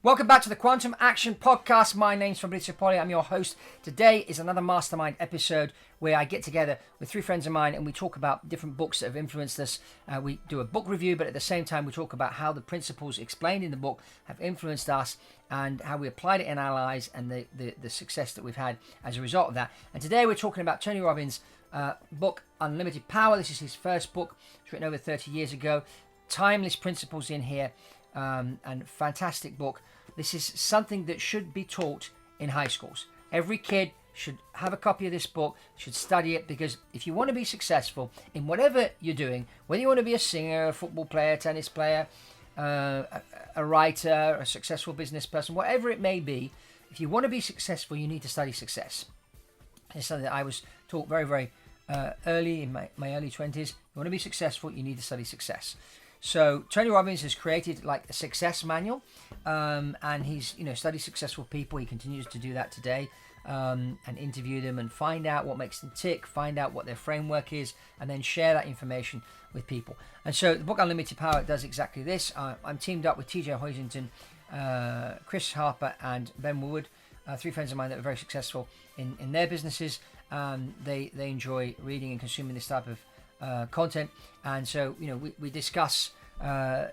Welcome back to the Quantum Action Podcast. My name's Fabrizio Poli. I'm your host. Today is another Mastermind episode where I get together with three friends of mine and we talk about different books that have influenced us. We do a book review, but at the same time we talk about how the principles explained in the book have influenced us and how we applied it in our lives and the success that we've had as a result of that. And today we're talking about Tony Robbins' book, Unlimited Power. This is his first book. It's written over 30 years ago. Timeless principles in here. And fantastic book. This is something that should be taught in high schools. Every kid should have a copy of this book, should study it, because if you want to be successful in whatever you're doing, whether you want to be a singer, a football player, tennis player, a writer, a successful business person, whatever it may be, if you want to be successful, you need to study success. It's something that I was taught very, very early in my early 20s. You want to be successful, you need to study success. So Tony Robbins has created like a success manual, and he's studied successful people. He continues to do that today, and interview them and find out what makes them tick, find out what their framework is, and then share that information with people. And so the book Unlimited Power does exactly this. I'm teamed up with TJ Hoisington, Chris Harper, and Ben Woodward, three friends of mine that are very successful in their businesses. They enjoy reading and consuming this type of content, and so we discuss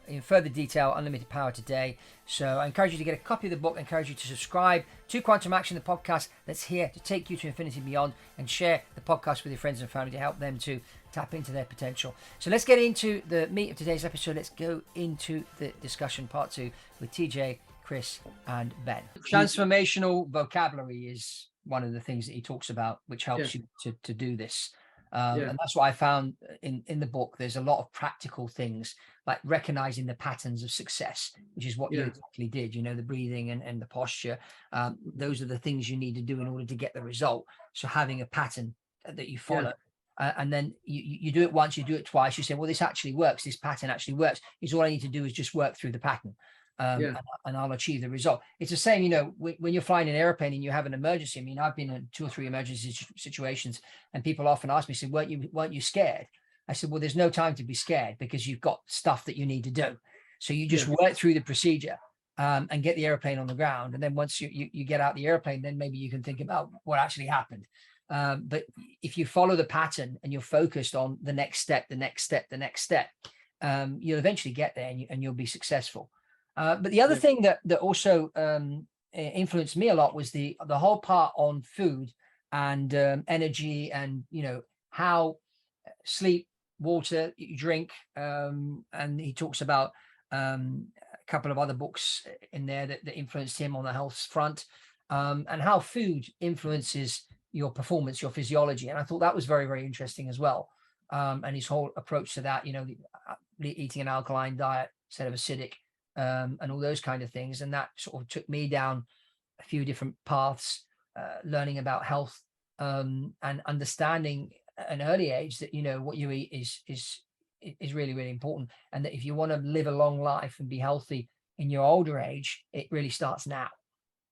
in further detail Unlimited Power today. So I encourage you to get a copy of the book. I encourage you to subscribe to Quantum Action, the podcast that's here to take you to infinity and beyond, and share the podcast with your friends and family to help them to tap into their potential. So let's get into the meat of today's episode. Let's go into the discussion part 2 with TJ, Chris, and Ben. Transformational vocabulary is one of the things that he talks about, which helps you to do this. And that's what I found in the book. There's a lot of practical things like recognizing the patterns of success, which is what you exactly did, the breathing and the posture. Those are the things you need to do in order to get the result. So having a pattern that you follow. And then you do it once, you do it twice, you say, well, this actually works. This pattern actually works. It's all I need to do is just work through the pattern. And I'll achieve the result. It's the same, when you're flying an airplane and you have an emergency. I mean, I've been in 2 or 3 emergency situations, and people often ask me, say, weren't you scared? I said, well, there's no time to be scared because you've got stuff that you need to do. So you just work through the procedure and get the airplane on the ground. And then once you get out the airplane, then maybe you can think about what actually happened. But if you follow the pattern and you're focused on the next step, you'll eventually get there and you'll be successful. But the other thing that also influenced me a lot was the whole part on food and energy and, how sleep, water, you drink. And he talks about a couple of other books in there that influenced him on the health front, and how food influences your performance, your physiology. And I thought that was very, very interesting as well. And his whole approach to that, eating an alkaline diet instead of acidic. And all those kind of things. And that sort of took me down a few different paths, learning about health, and understanding at an early age that, what you eat is really, really important. And that if you want to live a long life and be healthy in your older age, it really starts now.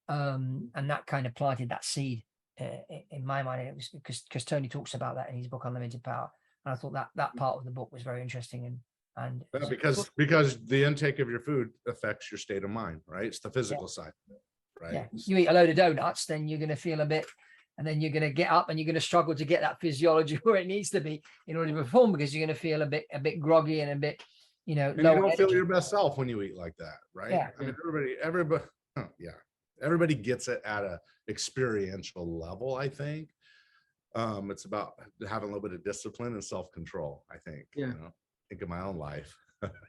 And that kind of planted that seed in my mind. It was because Tony talks about that in his book, Unlimited Power. And I thought that part of the book was very interesting. And because the intake of your food affects your state of mind, right? It's the physical side, right? Yeah. You eat a load of donuts, then you're going to feel a bit, and then you're going to get up and you're going to struggle to get that physiology where it needs to be in order to perform, because you're going to feel a bit groggy and a bit, and you don't feel your best self when you eat like that, right? Yeah. I mean, everybody gets it at a experiential level. I think it's about having a little bit of discipline and self-control. I think, think of my own life.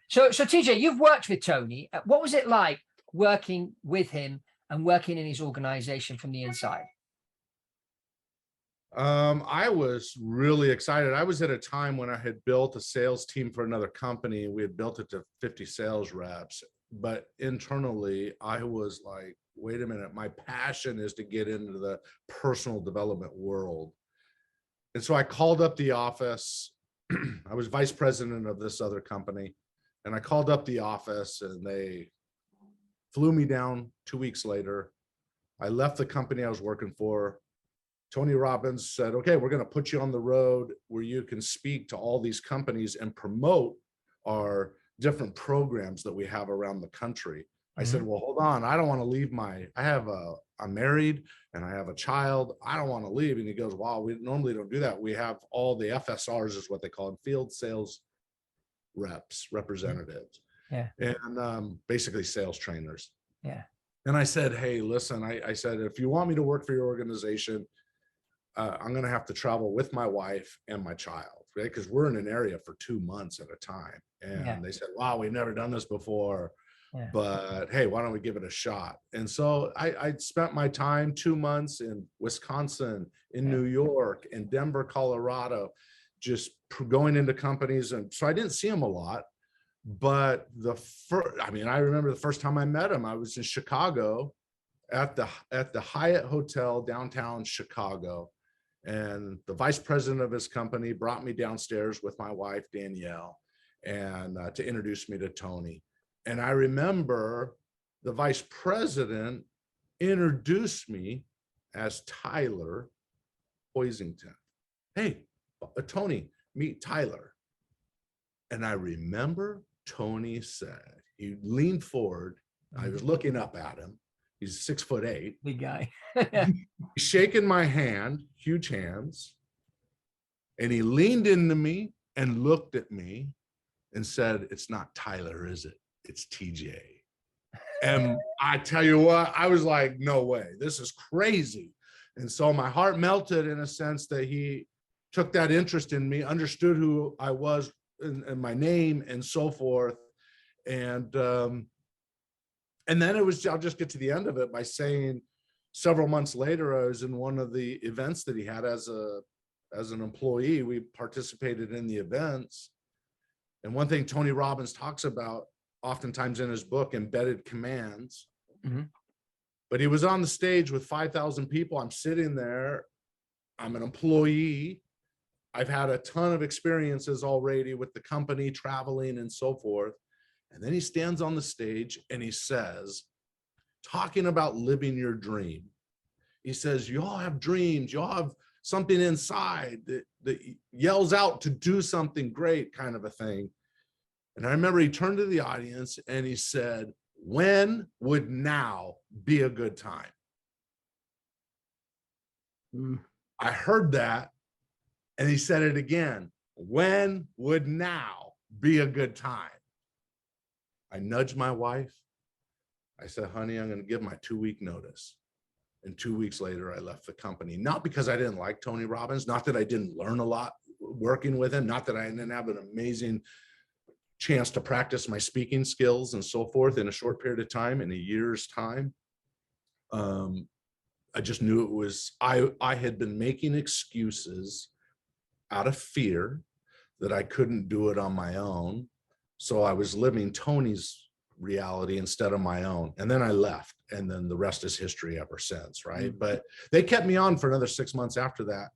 So TJ, you've worked with Tony. What was it like working with him and working in his organization from the inside? I was really excited. I was at a time when I had built a sales team for another company. We had built it to 50 sales reps, but internally I was like, wait a minute, my passion is to get into the personal development world. And so I called up the office. I was vice president of this other company, and I called up the office and they flew me down 2 weeks later. I left the company I was working for. Tony Robbins said, okay, we're going to put you on the road where you can speak to all these companies and promote our different programs that we have around the country. I said, well, hold on. I don't want to leave I'm married and I have a child. I don't want to leave. And he goes, wow, we normally don't do that. We have all the FSRs is what they call them, field sales reps, representatives. Yeah. And basically sales trainers. Yeah. And I said, hey, listen, I said, if you want me to work for your organization, I'm going to have to travel with my wife and my child, right? Because we're in an area for 2 months at a time. And they said, wow, we've never done this before. Yeah. But hey, why don't we give it a shot? And so I spent my time 2 months in Wisconsin, in New York, in Denver, Colorado, just going into companies. And so I didn't see them a lot. But I remember the first time I met him, I was in Chicago at the Hyatt Hotel downtown Chicago. And the vice president of his company brought me downstairs with my wife, Danielle, and to introduce me to Tony. And I remember the vice president introduced me as Tyler Hoisington. Hey, Tony, meet Tyler. And I remember Tony said, he leaned forward. I was looking up at him. He's 6'8". Big guy. He's shaking my hand, huge hands. And he leaned into me and looked at me and said, it's not Tyler, is it? It's TJ. And I tell you what, I was like, no way, this is crazy. And so my heart melted in a sense that he took that interest in me, understood who I was and my name and so forth. And then it was, I'll just get to the end of it by saying several months later, I was in one of the events that he had as an employee. We participated in the events. And one thing Tony Robbins talks about oftentimes in his book, Embedded Commands, but he was on the stage with 5,000 people. I'm sitting there, I'm an employee. I've had a ton of experiences already with the company, traveling and so forth. And then he stands on the stage and he says, talking about living your dream. He says, you all have dreams, you all have something inside that yells out to do something great, kind of a thing. And I remember he turned to the audience and he said, when would now be a good time? I heard that. And he said it again, when would now be a good time? I nudged my wife. I said, honey, I'm going to give my 2-week notice. And 2 weeks later, I left the company, not because I didn't like Tony Robbins, not that I didn't learn a lot working with him, not that I didn't have an amazing chance to practice my speaking skills and so forth in a short period of time, in a year's time. I just knew it was, I had been making excuses out of fear that I couldn't do it on my own. So I was living Tony's reality instead of my own. And then I left, and then the rest is history ever since, right? But they kept me on for another 6 months after that,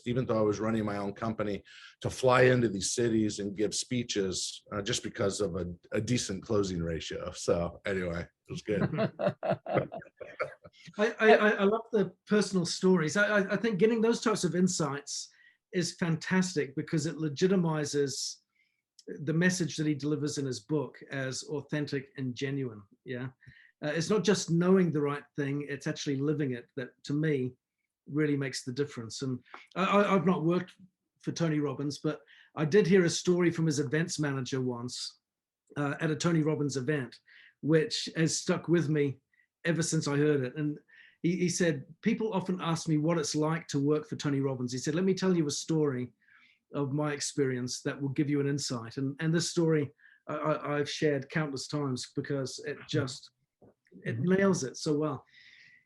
even though I was running my own company, to fly into these cities and give speeches just because of a decent closing ratio. So anyway, it was good. I love the personal stories. I think getting those types of insights is fantastic because it legitimizes the message that he delivers in his book as authentic and genuine. Yeah. It's not just knowing the right thing, it's actually living it that, to me, really makes the difference. And I've not worked for Tony Robbins, but I did hear a story from his events manager once at a Tony Robbins event, which has stuck with me ever since I heard it. And he said, people often ask me what it's like to work for Tony Robbins. He said, let me tell you a story of my experience that will give you an insight. And this story I've shared countless times because it nails it so well.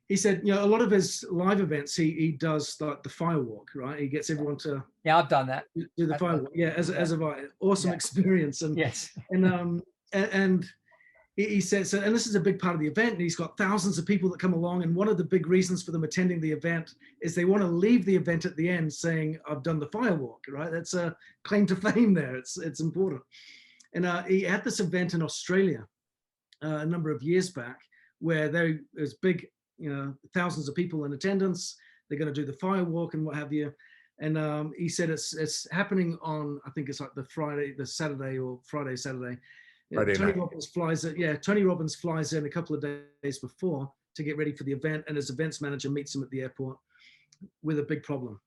He said, you know, a lot of his live events, he does like the firewalk, right? He gets everyone to I've done that. Do the firewalk. Yeah, as a awesome experience. And yes. And he said, so, and this is a big part of the event, and he's got thousands of people that come along, and one of the big reasons for them attending the event is they want to leave the event at the end saying, I've done the firewalk, right? That's a claim to fame there. It's important. And he had this event in Australia a number of years back where there was big, you know, thousands of people in attendance. They're going to do the firewalk and what have you. And he said it's happening on, I think it's like the Saturday or Friday, Saturday. Friday Tony night. Robbins flies in. Yeah, Tony Robbins flies in a couple of days before to get ready for the event, and his events manager meets him at the airport with a big problem.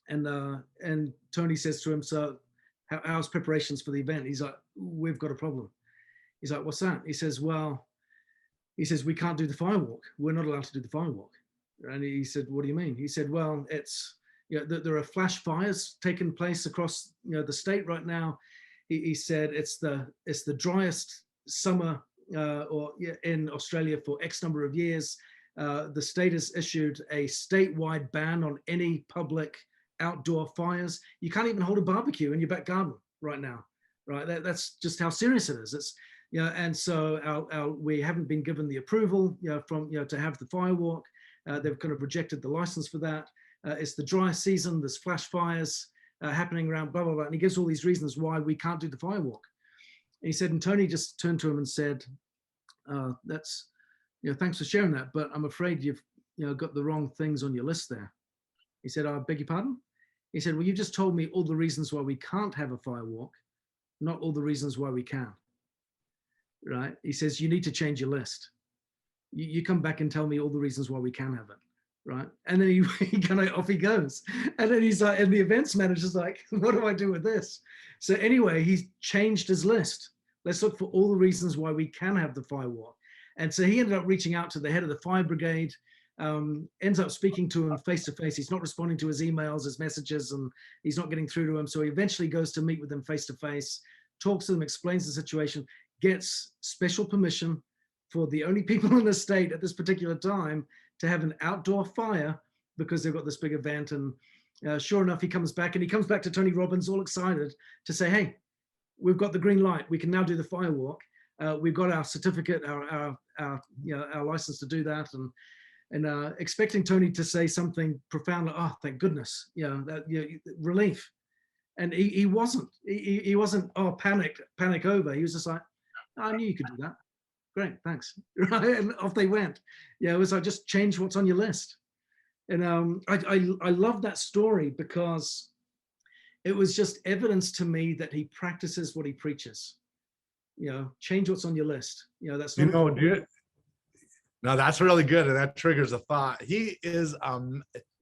And Tony says to him, "So, how's preparations for the event?" He's like, "We've got a problem." He's like, "What's that?" He says, "Well," he says, "we can't do the firewalk. We're not allowed to do the firewalk." And he said, "What do you mean?" He said, "Well, it's, there are flash fires taking place across, the state right now." He said, it's the driest summer in Australia for X number of years. The state has issued a statewide ban on any public outdoor fires. You can't even hold a barbecue in your back garden right now, right? That's just how serious it is. It's, and so we haven't been given the approval, to have the firewalk. They've kind of rejected the license for that. It's the dry season. There's flash fires happening around, blah, blah, blah. And he gives all these reasons why we can't do the firewalk. And he said, and Tony just turned to him and said, "That's, thanks for sharing that, but I'm afraid you've, got the wrong things on your list there." He said, "I beg your pardon?" He said, "Well, you just told me all the reasons why we can't have a firewalk, not all the reasons why we can." Right? He says, "You need to change your list. You come back and tell me all the reasons why we can have it." Right? And then he kind of off he goes. And then he's like, and the events manager's like, "What do I do with this?" So anyway, he's changed his list. Let's look for all the reasons why we can have the firewalk. And so he ended up reaching out to the head of the fire brigade, ends up speaking to him face to face. He's not responding to his emails, his messages, and he's not getting through to him. So he eventually goes to meet with them face to face, talks to them, explains the situation, gets special permission for the only people in the state at this particular time to have an outdoor fire because they've got this big event. And sure enough, he comes back to Tony Robbins all excited to say, "Hey, we've got the green light. We can now do the firewalk. We've got our certificate, our license to do that." And expecting Tony to say something profound like, "Oh, thank goodness, relief." And he wasn't. He wasn't, "Oh, panic over." He was just like, "I knew you could do that. Great, thanks." Right? And off they went. It was like, just change what's on your list. And I love that story because it was just evidence to me that he practices what he preaches. Change what's on your list. That's not. No, that's really good, and that triggers a thought. He is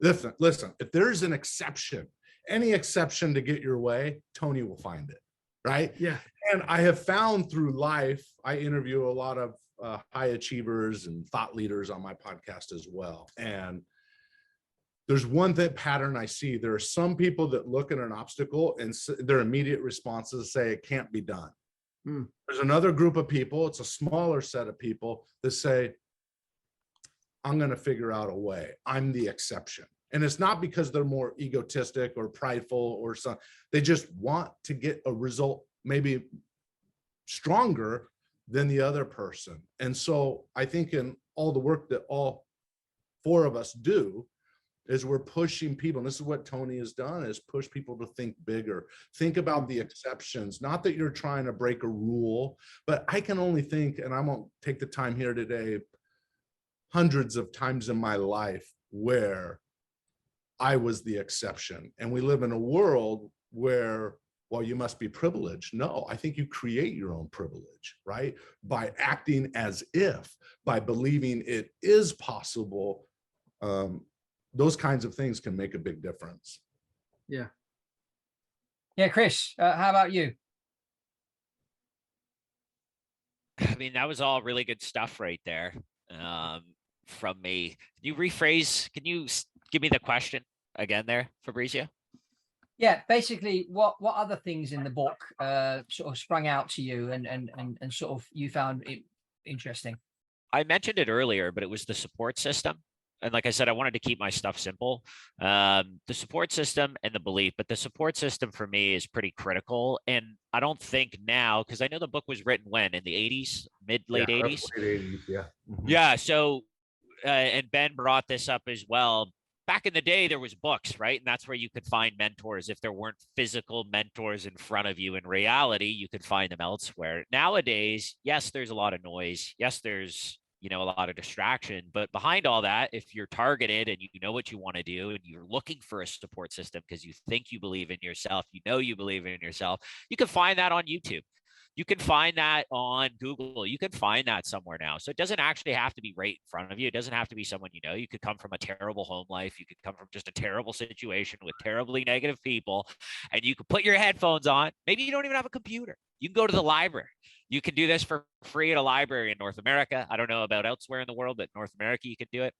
listen. If there's an exception, any exception to get your way, Tony will find it, right? Yeah. And I have found through life, I interview a lot of high achievers and thought leaders on my podcast as well. And there's one pattern I see. There are some people that look at an obstacle and their immediate responses say it can't be done. There's another group of people, it's a smaller set of people that say, "I'm going to figure out a way. I'm the exception." And it's not because they're more egotistic or prideful or something. They just want to get a result maybe stronger than the other person. And so I think in all the work that all four of us do is we're pushing people, and this is what Tony has done, is push people to think bigger, think about the exceptions. Not that you're trying to break a rule, but I can only think, and I won't take the time here today, hundreds of times in my life where I was the exception. And we live in a world where, well, you must be privileged. No, I think you create your own privilege, right? By acting as if, by believing it is possible. Those kinds of things can make a big difference. Yeah. Yeah, Chris, how about you? I mean, that was all really good stuff right there from me. Can you rephrase? Can you give me the question again there, Fabrizio? Yeah, basically, what other things in the book sort of sprung out to you and sort of you found it interesting? I mentioned it earlier, but it was the support system. And like I said, I wanted to keep my stuff simple. The support system and the belief, but the support system for me is pretty critical. And I don't think now, because I know the book was written when, in the 80s, late 80s? Late 80s, yeah. Mm-hmm. Yeah. So, and Ben brought this up as well. Back in the day, there was books, right? And that's where you could find mentors. If there weren't physical mentors in front of you in reality, you could find them elsewhere. Nowadays, yes, there's a lot of noise. Yes, there's a lot of distraction, but behind all that, if you're targeted and you know what you want to do and you're looking for a support system because you think you believe in yourself, you believe in yourself, you can find that on YouTube. You can find that on Google. You can find that somewhere now. So it doesn't actually have to be right in front of you. It doesn't have to be someone you know. You could come from a terrible home life. You could come from just a terrible situation with terribly negative people, and you could put your headphones on. Maybe you don't even have a computer. You can go to the library. You can do this for free at a library in North America. I don't know about elsewhere in the world, but North America, you could do it.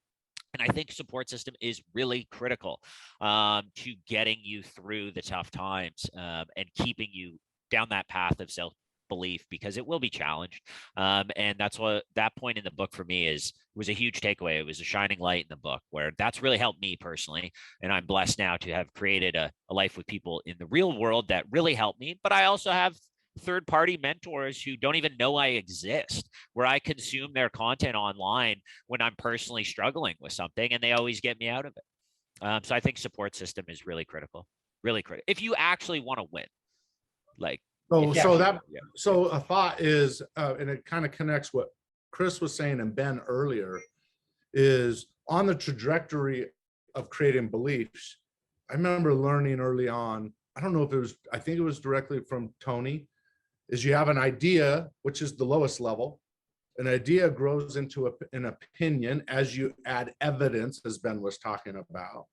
And I think support system is really critical to getting you through the tough times and keeping you down that path of self-belief, because it will be challenged. And that's what that point in the book for me was a huge takeaway. It was a shining light in the book where that's really helped me personally. And I'm blessed now to have created a life with people in the real world that really helped me. But I also have third-party mentors who don't even know I exist, where I consume their content online when I'm personally struggling with something, and they always get me out of it. So I think support system is really critical, really critical. If you actually want to win, like. So a thought is, and it kind of connects what Chris was saying and Ben earlier, is on the trajectory of creating beliefs. I remember learning early on, I don't know if it was, I think it was directly from Tony, is you have an idea, which is the lowest level. An idea grows into an opinion as you add evidence, as Ben was talking about.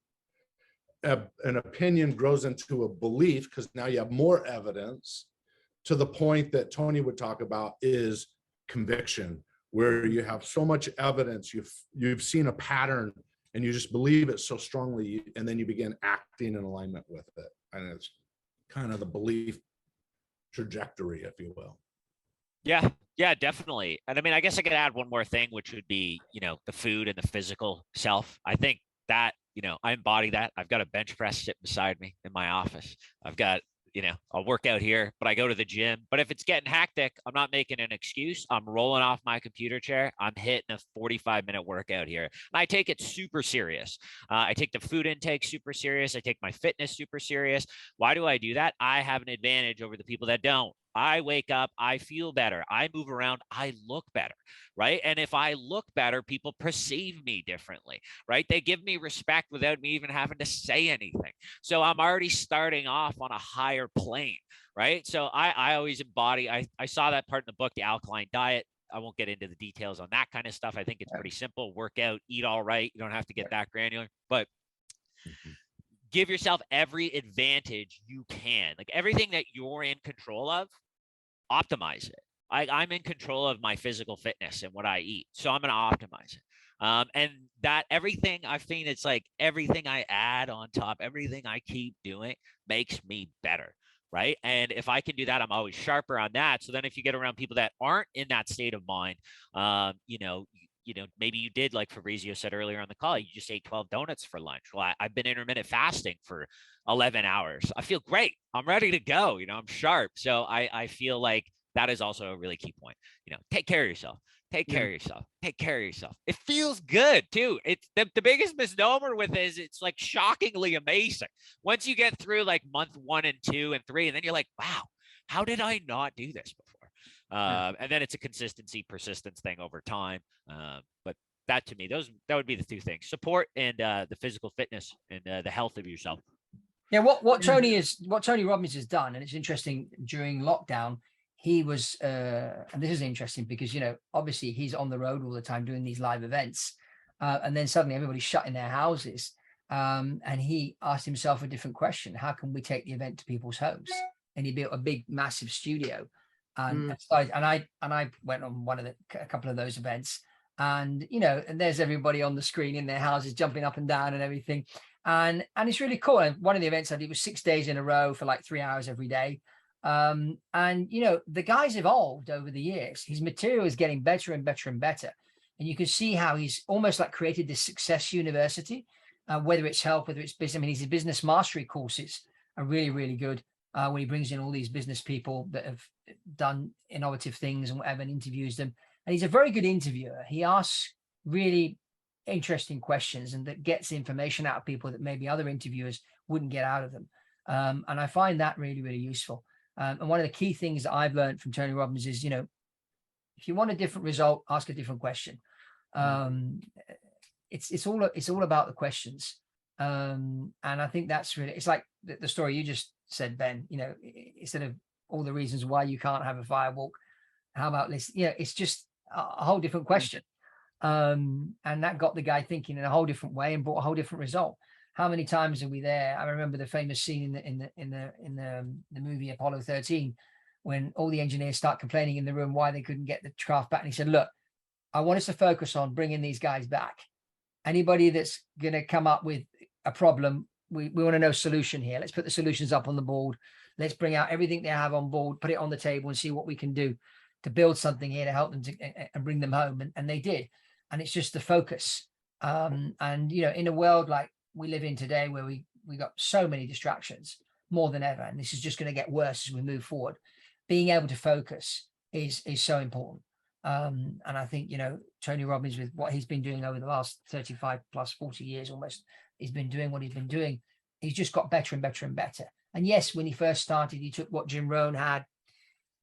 An opinion grows into a belief because now you have more evidence, to the point that Tony would talk about is conviction, where you have so much evidence, you've seen a pattern and you just believe it so strongly, and then you begin acting in alignment with it. And it's kind of the belief trajectory, if you will. Yeah, definitely. And I mean, I guess I could add one more thing, which would be, the food and the physical self. I think that, I embody that. I've got a bench press sitting beside me in my office. I've got, I'll work out here, but I go to the gym. But if it's getting hectic, I'm not making an excuse. I'm rolling off my computer chair. I'm hitting a 45-minute workout here. And I take it super serious. I take the food intake super serious. I take my fitness super serious. Why do I do that? I have an advantage over the people that don't. I wake up, I feel better. I move around, I look better, right? And if I look better, people perceive me differently, right? They give me respect without me even having to say anything. So I'm already starting off on a higher plane, right? So I always embody, I saw that part in the book, the alkaline diet. I won't get into the details on that kind of stuff. I think it's pretty simple. Work out, eat all right. You don't have to get that granular, but give yourself every advantage you can. Like everything that you're in control of, optimize it. I'm in control of my physical fitness and what I eat, so I'm going to optimize it. And that everything I've seen, it's like everything I add on top, everything I keep doing makes me better, right? And if I can do that, I'm always sharper on that. So then if you get around people that aren't in that state of mind, maybe you did, like Fabrizio said earlier on the call, you just ate 12 donuts for lunch. Well, I've been intermittent fasting for 11 hours. I feel great. I'm ready to go. I'm sharp. So I feel like that is also a really key point. Take care of yourself. Take care of yourself. Take care of yourself. It feels good too. It's the biggest misnomer with it is it's like shockingly amazing. Once you get through like month 1 and 2 and 3, and then you're like, wow, how did I not do this before? And then it's a consistency, persistence thing over time. But that to me, that would be the two things: support and the physical fitness and the health of yourself. Yeah, what Tony Robbins has done, and it's interesting, during lockdown, he was, and this is interesting because, obviously he's on the road all the time doing these live events. And then suddenly everybody's shut in their houses. And he asked himself a different question: how can we take the event to people's homes? And he built a big, massive studio. And I went on a couple of those events, and and there's everybody on the screen in their houses jumping up and down and everything, and it's really cool. And one of the events I did was 6 days in a row for like 3 hours every day. And the guy's evolved over the years. His material is getting better and better and better, and you can see how he's almost like created this success university, whether it's health, whether it's business. I mean, his business mastery courses are really, really good. When he brings in all these business people that have done innovative things and whatever, and interviews them. And he's a very good interviewer. He asks really interesting questions and that gets information out of people that maybe other interviewers wouldn't get out of them. And I find that really, really useful. And one of the key things that I've learned from Tony Robbins is, if you want a different result, ask a different question. It's all about the questions. And I think that's really, it's like the story you just said, Ben, instead of all the reasons why you can't have a firewalk. How about this? It's just a whole different question. And that got the guy thinking in a whole different way and brought a whole different result. How many times are we there? I remember the famous scene in the movie Apollo 13, when all the engineers start complaining in the room why they couldn't get the craft back. And he said, look, I want us to focus on bringing these guys back. Anybody that's going to come up with a problem, we want to know solution here. Let's put the solutions up on the board. Let's bring out everything they have on board, put it on the table and see what we can do to build something here to help them and bring them home. And they did. And it's just the focus. And, in a world like we live in today, where we got so many distractions more than ever, and this is just going to get worse as we move forward, being able to focus is so important. And I think, Tony Robbins, with what he's been doing over the last 35 plus 40 years almost, he's been doing what he's been doing. He's just got better and better and better. And yes, when he first started, he took what Jim Rohn had,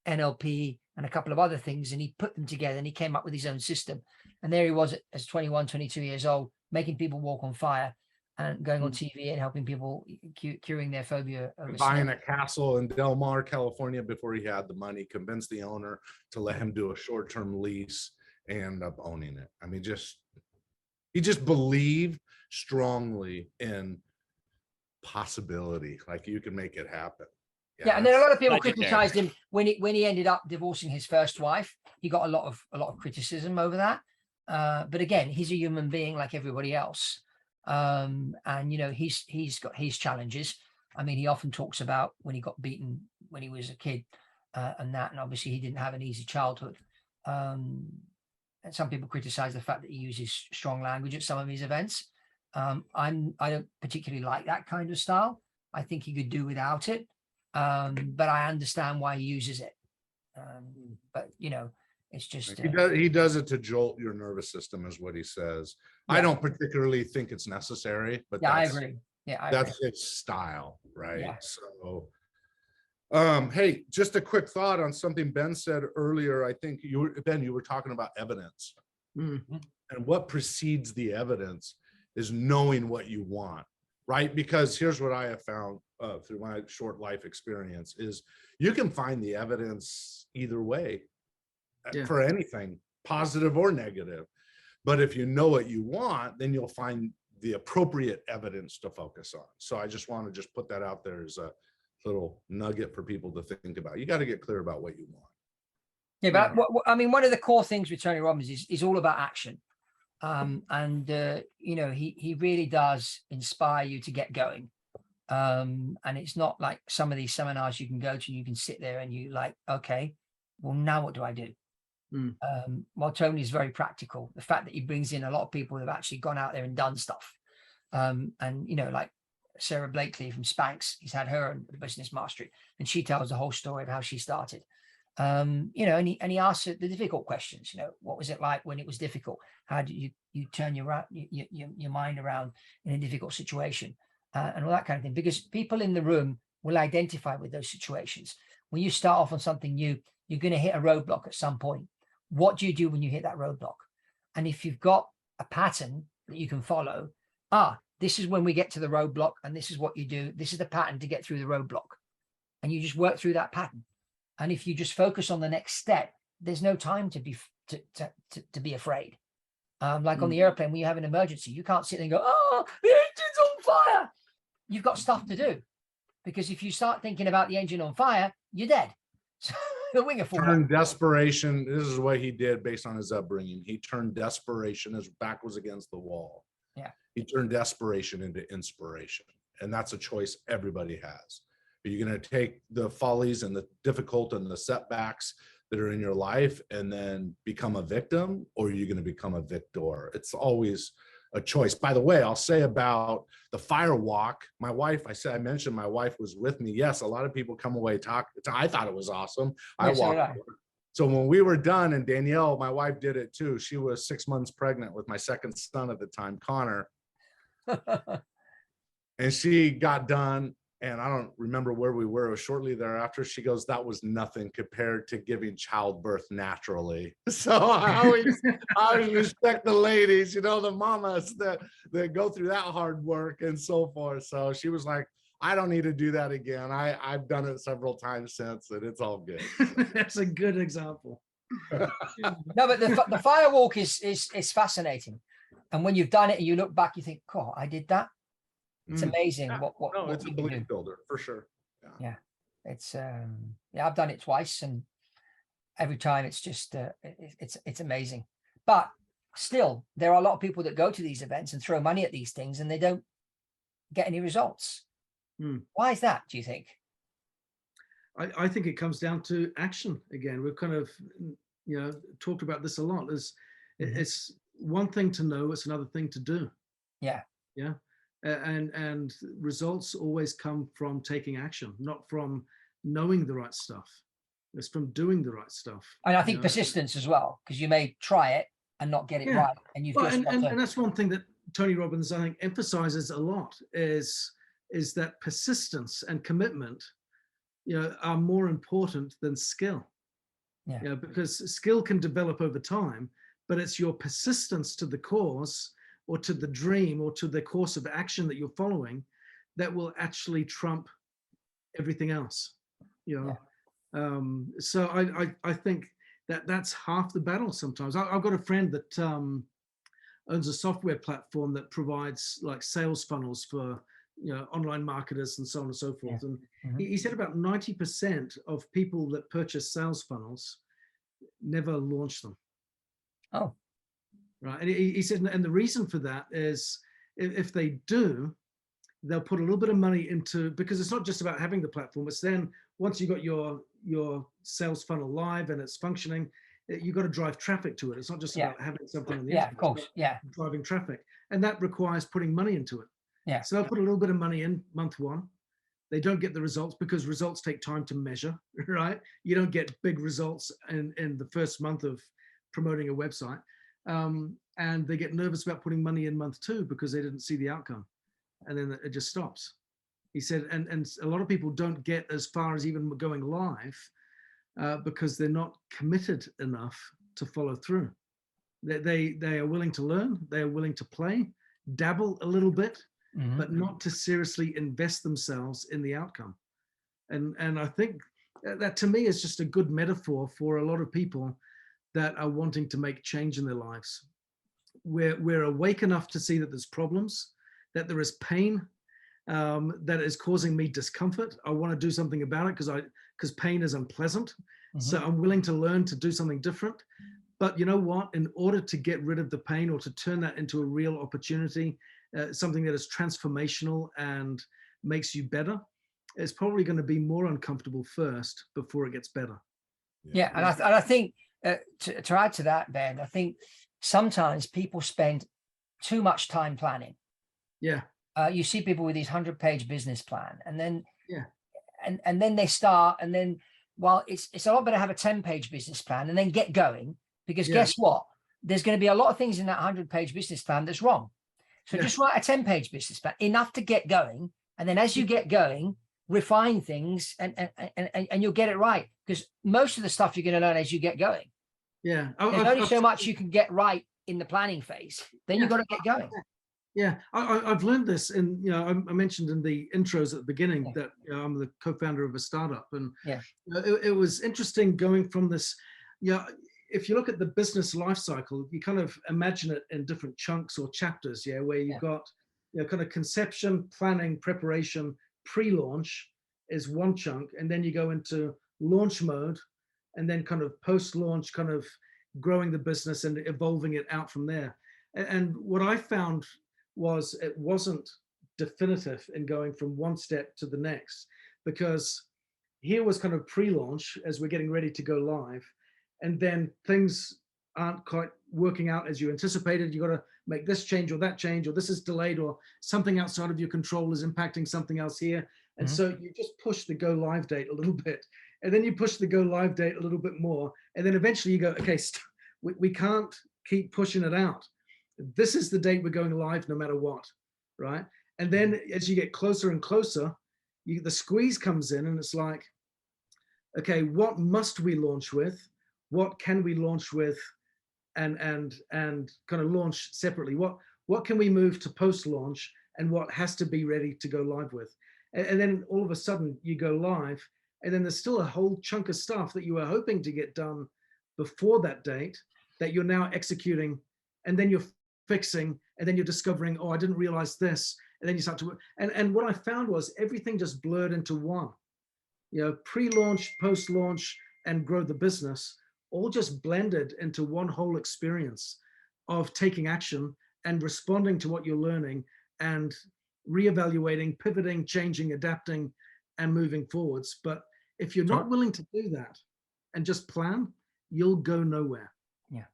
NLP, and a couple of other things, and he put them together and he came up with his own system. And there he was as 21, 22 years old, making people walk on fire and going on TV and helping people curing their phobia. Buying a castle in Del Mar, California before he had the money, convinced the owner to let him do a short-term lease and end up owning it. I mean, he just believed strongly in possibility, like you can make it happen. Yeah, and then a lot of people criticized him when he ended up divorcing his first wife. He got a lot of criticism over that. But again, he's a human being like everybody else. And he's got his challenges. I mean, he often talks about when he got beaten when he was a kid, and obviously he didn't have an easy childhood. And some people criticize the fact that he uses strong language at some of his events. I don't particularly like that kind of style. I think he could do without it. But I understand why he uses it. But it's just he does it to jolt your nervous system, is what he says. Yeah. I don't particularly think it's necessary, but I agree. Yeah, that's his style, right? Yeah. So, hey, just a quick thought on something Ben said earlier. I think you were talking about evidence, and what precedes the evidence is knowing what you want, right? Because here's what I have found through my short life experience is you can find the evidence either way. Yeah. For anything, positive or negative. But if you know what you want, then you'll find the appropriate evidence to focus on. So I just want to put that out there as a little nugget for people to think about. You got to get clear about what you want. Yeah, but one of the core things with Tony Robbins is all about action. He really does inspire you to get going. And it's not like some of these seminars you can go to and you can sit there and you like, okay, well, now what do I do? Well, Tony's very practical. The fact that he brings in a lot of people who have actually gone out there and done stuff. Like Sarah Blakely from Spanx, he's had her in the Business Mastery, and she tells the whole story of how she started. And he asks the difficult questions. What was it like when it was difficult? How do you turn your mind around in a difficult situation, and all that kind of thing? Because people in the room will identify with those situations. When you start off on something new, you're going to hit a roadblock at some point. What do you do when you hit that roadblock? And if you've got a pattern that you can follow, this is when we get to the roadblock, and this is what you do. This is the pattern to get through the roadblock, and you just work through that pattern. And if you just focus on the next step, there's no time to be afraid. On the airplane, when you have an emergency, you can't sit there and go, "Oh, the engine's on fire." You've got stuff to do, because if you start thinking about the engine on fire, you're dead. So the winger turned desperation. This is what he did based on his upbringing. He turned desperation. His back was against the wall. Yeah. He turned desperation into inspiration, and that's a choice everybody has. Are you going to take the follies and the difficult and the setbacks that are in your life and then become a victim, or are you going to become a victor? It's always a choice. By the way, I'll say about the fire walk, my wife, I mentioned my wife was with me. Yes, a lot of people come away I thought it was awesome. I walked. So when we were done, and Danielle, my wife, did it too. She was 6 months pregnant with my second son at the time, Connor. And she got done, and I don't remember where we were. It was shortly thereafter. She goes, "That was nothing compared to giving childbirth naturally." So I always respect the ladies, the mamas that go through that hard work and so forth. So she was like, I don't need to do that again. I've done it several times since, and it's all good. That's a good example. No, but the firewalk is fascinating. And when you've done it and you look back, you think, "Oh, I did that." It's amazing. Yeah. What it's a belief builder for sure. Yeah. It's I've done it twice, and every time it's just it's amazing. But still, there are a lot of people that go to these events and throw money at these things, and they don't get any results. Why is that, do you think? I think it comes down to action again. We've kind of, talked about this a lot. It's one thing to know, it's another thing to do. Yeah. Yeah. And results always come from taking action, not from knowing the right stuff. It's from doing the right stuff. And I think persistence as well, because you may try it and not get it right. And you've and that's one thing that Tony Robbins, I think, emphasizes a lot is that persistence and commitment, are more important than skill. Yeah. Because skill can develop over time, but it's your persistence to the cause or to the dream or to the course of action that you're following that will actually trump everything else. So I think that's half the battle sometimes. I've got a friend that owns a software platform that provides like sales funnels for online marketers and so on and so forth. And he said about 90% of people that purchase sales funnels never launch them. Oh, right. And he said, and the reason for that is if they do, they'll put a little bit of money into, because it's not just about having the platform, it's then once you got your sales funnel live and it's functioning, you've got to drive traffic to it. It's not just about having something on the internet. Of course. Driving traffic. And that requires putting money into it. Yeah. So they'll put a little bit of money in month one. They don't get the results because results take time to measure, right? You don't get big results in the first month of promoting a website. And they get nervous about putting money in month two because they didn't see the outcome. And then it just stops. He said, and a lot of people don't get as far as even going live because they're not committed enough to follow through. They are willing to learn, they are willing to play, dabble a little bit, but not to seriously invest themselves in the outcome. And I think that to me is just a good metaphor for a lot of people that are wanting to make change in their lives. We're awake enough to see that there's problems, that there is pain, that is causing me discomfort. I want to do something about it because pain is unpleasant. So I'm willing to learn to do something different. But you know what? In order to get rid of the pain or to turn that into a real opportunity, something that is transformational and makes you better, it's probably going to be more uncomfortable first before it gets better. Yeah, and I think to add to that, Ben, I think sometimes people spend too much time planning. Yeah. You see people with these 100-page business plan, and then and then they start, and then it's a lot better to have a 10-page business plan and then get going, because guess what? There's going to be a lot of things in that 100-page business plan that's wrong. So just write a 10-page business plan, enough to get going, and then as you get going, refine things, and you'll get it right, because most of the stuff you're going to learn as you get going. Yeah, there's only so much you can get right in the planning phase. Then you've got to get going. Yeah, I've learned this, and I mentioned in the intros at the beginning that I'm the co-founder of a startup, and it was interesting going from this. If you look at the business life cycle, you kind of imagine it in different chunks or chapters, where you've got kind of conception, planning, preparation, pre-launch is one chunk, and then you go into launch mode, and then kind of post-launch, kind of growing the business and evolving it out from there. And what I found was it wasn't definitive in going from one step to the next, because here was kind of pre-launch as we're getting ready to go live, and then things aren't quite working out as you anticipated. You got to make this change or that change, or this is delayed, or something outside of your control is impacting something else here. And so you just push the go live date a little bit, and then you push the go live date a little bit more. And then eventually you go, okay, we can't keep pushing it out. This is the date we're going live no matter what, right? And then as you get closer and closer, the squeeze comes in, and it's like, okay, what must we launch with? What can we launch with, and kind of launch separately? What can we move to post-launch, and what has to be ready to go live with? And then all of a sudden you go live, and then there's still a whole chunk of stuff that you were hoping to get done before that date that you're now executing, and then you're fixing, and then you're discovering, oh, I didn't realize this. And then you start to, and what I found was everything just blurred into one, pre-launch, post-launch, and grow the business, all just blended into one whole experience of taking action and responding to what you're learning and reevaluating, pivoting, changing, adapting, and moving forwards. But if you're not willing to do that and just plan, you'll go nowhere. Yeah.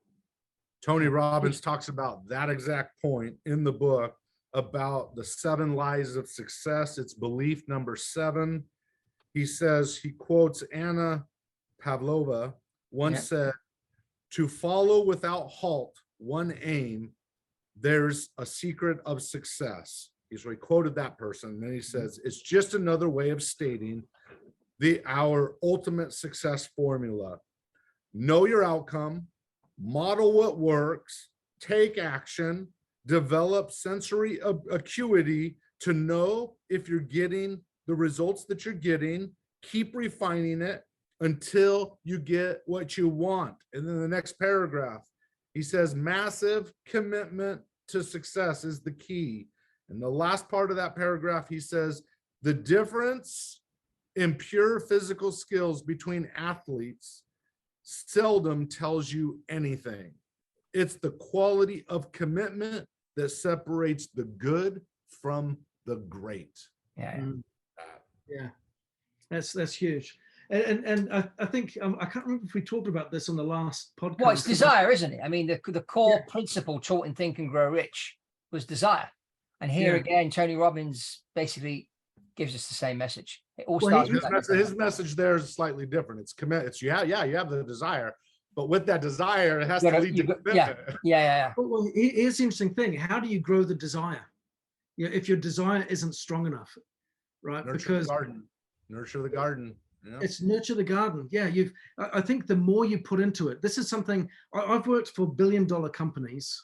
Tony Robbins talks about that exact point in the book about the 7 lies of success. It's belief number 7. He says, he quotes Anna Pavlova once said, to follow without halt one aim, there's a secret of success. He quoted that person. And then he says, it's just another way of stating our ultimate success formula. Know your outcome, model what works, take action, develop sensory acuity to know if you're getting the results that you're getting, keep refining it until you get what you want. And then the next paragraph, he says, massive commitment to success is the key. And the last part of that paragraph, he says, the difference in pure physical skills between athletes seldom tells you anything. It's the quality of commitment that separates the good from the great. Yeah. Yeah. That's huge. And I think I can't remember if we talked about this on the last podcast. Well, it's desire, isn't it? I mean, the core principle taught in Think and Grow Rich was desire. And here again, Tony Robbins basically gives us the same message. It all starts with his message there is slightly different. It's commit. It's you have the desire, but with that desire, it has to lead to commitment. Yeah. Well, here's the interesting thing. How do you grow the desire? If your desire isn't strong enough, right? Nurture the garden. Yeah. It's nurture the garden. Yeah, I think the more you put into it, this is something I've worked for billion-dollar companies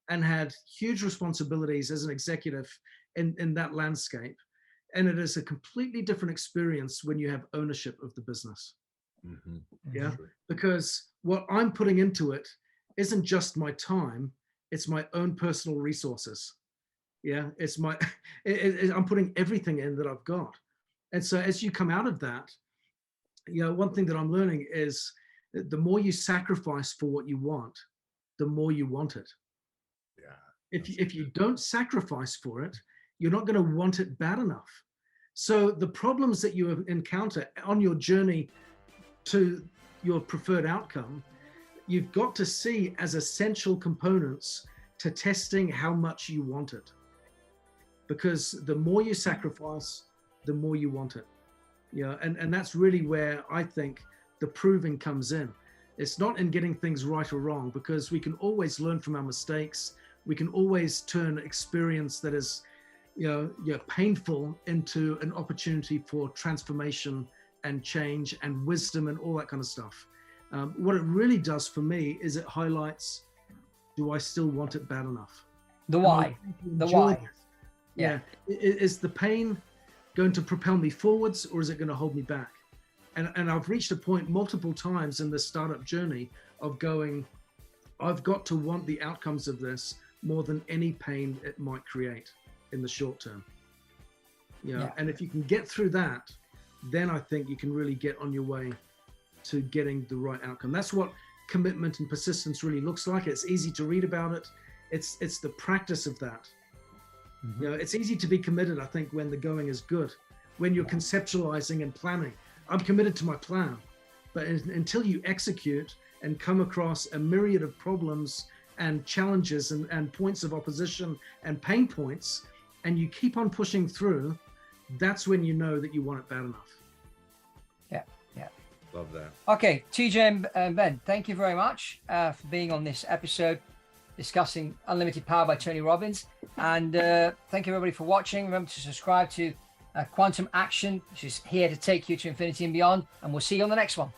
and had huge responsibilities as an executive in that landscape. And it is a completely different experience when you have ownership of the business. Mm-hmm. Yeah, because what I'm putting into it isn't just my time, it's my own personal resources. Yeah, I'm putting everything in that I've got. And so as you come out of that, one thing that I'm learning is that the more you sacrifice for what you want, the more you want it. Yeah. If you don't sacrifice for it, you're not going to want it bad enough. So the problems that you encounter on your journey to your preferred outcome, you've got to see as essential components to testing how much you want it. Because the more you sacrifice, the more you want it. And that's really where I think the proving comes in. It's not in getting things right or wrong, because we can always learn from our mistakes. We can always turn experience that is painful into an opportunity for transformation and change and wisdom and all that kind of stuff. What it really does for me is it highlights, do I still want it bad enough? The why. The why. Yeah. Is the pain going to propel me forwards, or is it going to hold me back? And I've reached a point multiple times in this startup journey of going, I've got to want the outcomes of this more than any pain it might create in the short term. And if you can get through that, then I think you can really get on your way to getting the right outcome. That's what commitment and persistence really looks like. It's easy to read about it. It's the practice of that. Mm-hmm. It's easy to be committed, I think, when the going is good, when you're conceptualizing and planning. I'm committed to my plan, but until you execute and come across a myriad of problems and challenges and points of opposition and pain points, and you keep on pushing through, that's when you know that you want it bad enough. Yeah. Love that. Okay, TJ and Ben, thank you very much for being on this episode discussing Unlimited Power by Tony Robbins. And thank you everybody for watching. Remember to subscribe to Quantum Action, which is here to take you to infinity and beyond. And we'll see you on the next one.